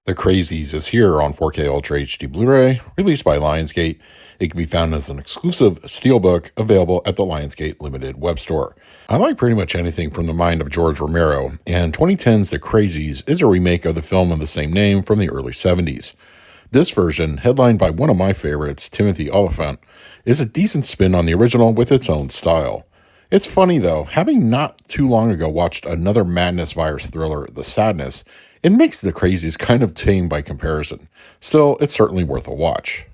The Crazies is here on 4K Ultra HD Blu-ray, released by Lionsgate. It can be found as an exclusive steelbook available at the Lionsgate Limited web store. I like pretty much anything from the mind of George Romero, and 2010's The Crazies is a remake of the film of the same name from the early 70s. This version, headlined by one of my favorites, Timothy Olyphant, is a decent spin on the original with its own style. It's funny though, having not too long ago watched another madness virus thriller, The Sadness, it makes The Crazies kind of tame by comparison. Still, it's certainly worth a watch.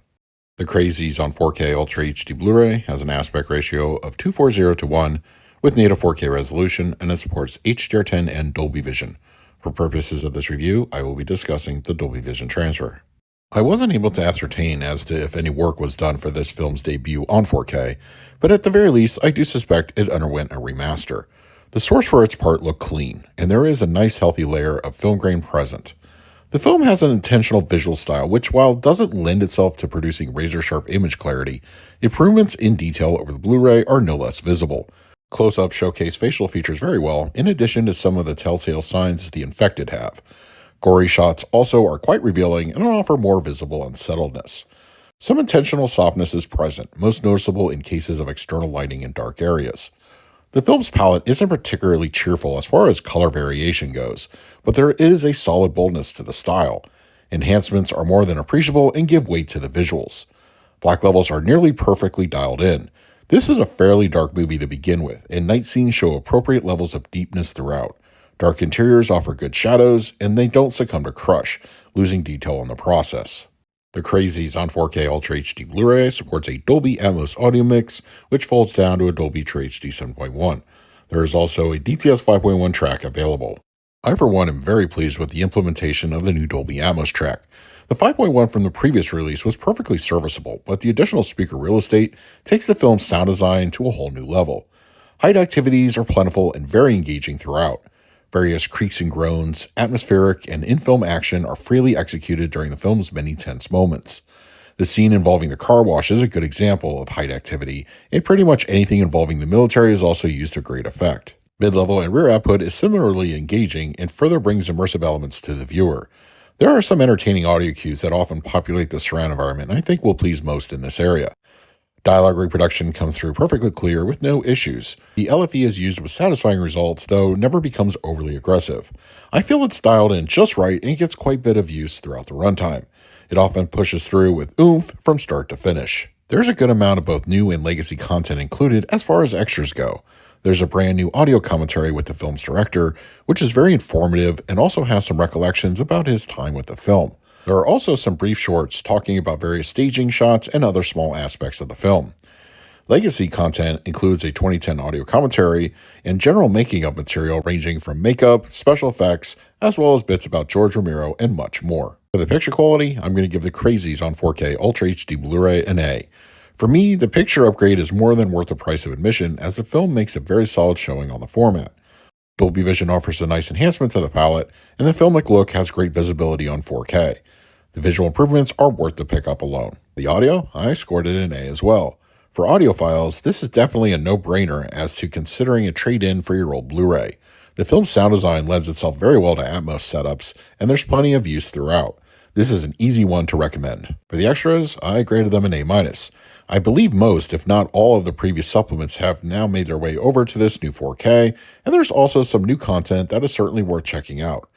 The Crazies on 4K Ultra HD Blu-ray has an aspect ratio of 240:1 with native 4K resolution, and it supports HDR10 and Dolby Vision. For purposes of this review, I will be discussing the Dolby Vision transfer. I wasn't able to ascertain as to if any work was done for this film's debut on 4K, but at the very least, I do suspect it underwent a remaster. The source for its part looked clean, and there is a nice healthy layer of film grain present. The film has an intentional visual style which, while doesn't lend itself to producing razor-sharp image clarity, improvements in detail over the Blu-ray are no less visible. Close-ups showcase facial features very well, in addition to some of the telltale signs the infected have. Gory shots also are quite revealing and offer more visible unsettledness. Some intentional softness is present, most noticeable in cases of external lighting in dark areas. The film's palette isn't particularly cheerful as far as color variation goes, but there is a solid boldness to the style. Enhancements are more than appreciable and give weight to the visuals. Black levels are nearly perfectly dialed in. This is a fairly dark movie to begin with, and night scenes show appropriate levels of deepness throughout. Dark interiors offer good shadows, and they don't succumb to crush, losing detail in the process. The Crazies on 4K Ultra HD Blu-ray supports a Dolby Atmos audio mix, which folds down to a Dolby True HD 7.1. There is also a DTS 5.1 track available. I, for one, am very pleased with the implementation of the new Dolby Atmos track. The 5.1 from the previous release was perfectly serviceable, but the additional speaker real estate takes the film's sound design to a whole new level. Height activities are plentiful and very engaging throughout. Various creaks and groans, atmospheric, and in-film action are freely executed during the film's many tense moments. The scene involving the car wash is a good example of height activity, and pretty much anything involving the military is also used to great effect. Mid-level and rear output is similarly engaging and further brings immersive elements to the viewer. There are some entertaining audio cues that often populate the surround environment, and I think will please most in this area. Dialogue reproduction comes through perfectly clear with no issues. The LFE is used with satisfying results, though never becomes overly aggressive. I feel it's dialed in just right and gets quite a bit of use throughout the runtime. It often pushes through with oomph from start to finish. There's a good amount of both new and legacy content included as far as extras go. There's a brand new audio commentary with the film's director, which is very informative and also has some recollections about his time with the film. There are also some brief shorts talking about various staging shots and other small aspects of the film. Legacy content includes a 2010 audio commentary and general making-of material ranging from makeup, special effects, as well as bits about George Romero and much more. For the picture quality, I'm going to give The Crazies on 4K Ultra HD Blu-ray an A. For me, the picture upgrade is more than worth the price of admission, as the film makes a very solid showing on the format. Dolby Vision offers a nice enhancement to the palette, and the filmic look has great visibility on 4K. The visual improvements are worth the pickup alone. The audio, I scored it an A as well. For audiophiles, this is definitely a no-brainer as to considering a trade-in for your old Blu-ray. The film's sound design lends itself very well to Atmos setups, and there's plenty of use throughout. This is an easy one to recommend. For the extras, I graded them an A-. I believe most, if not all, of the previous supplements have now made their way over to this new 4K, and there's also some new content that is certainly worth checking out.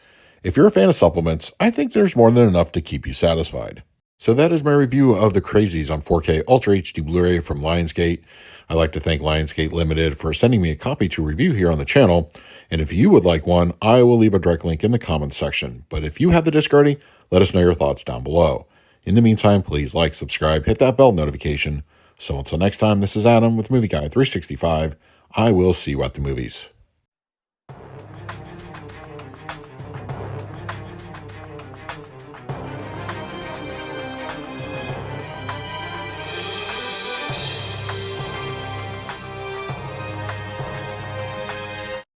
If you're a fan of supplements, I think there's more than enough to keep you satisfied. So that is my review of The Crazies on 4K Ultra HD Blu-ray from Lionsgate. I'd like to thank Lionsgate Limited for sending me a copy to review here on the channel, and if you would like one, I will leave a direct link in the comments section. But if you have the disc already, let us know your thoughts down below. In the meantime, please like, subscribe, hit that bell notification. So until next time, this is Adam with Movie Guy 365. I will see you at the movies.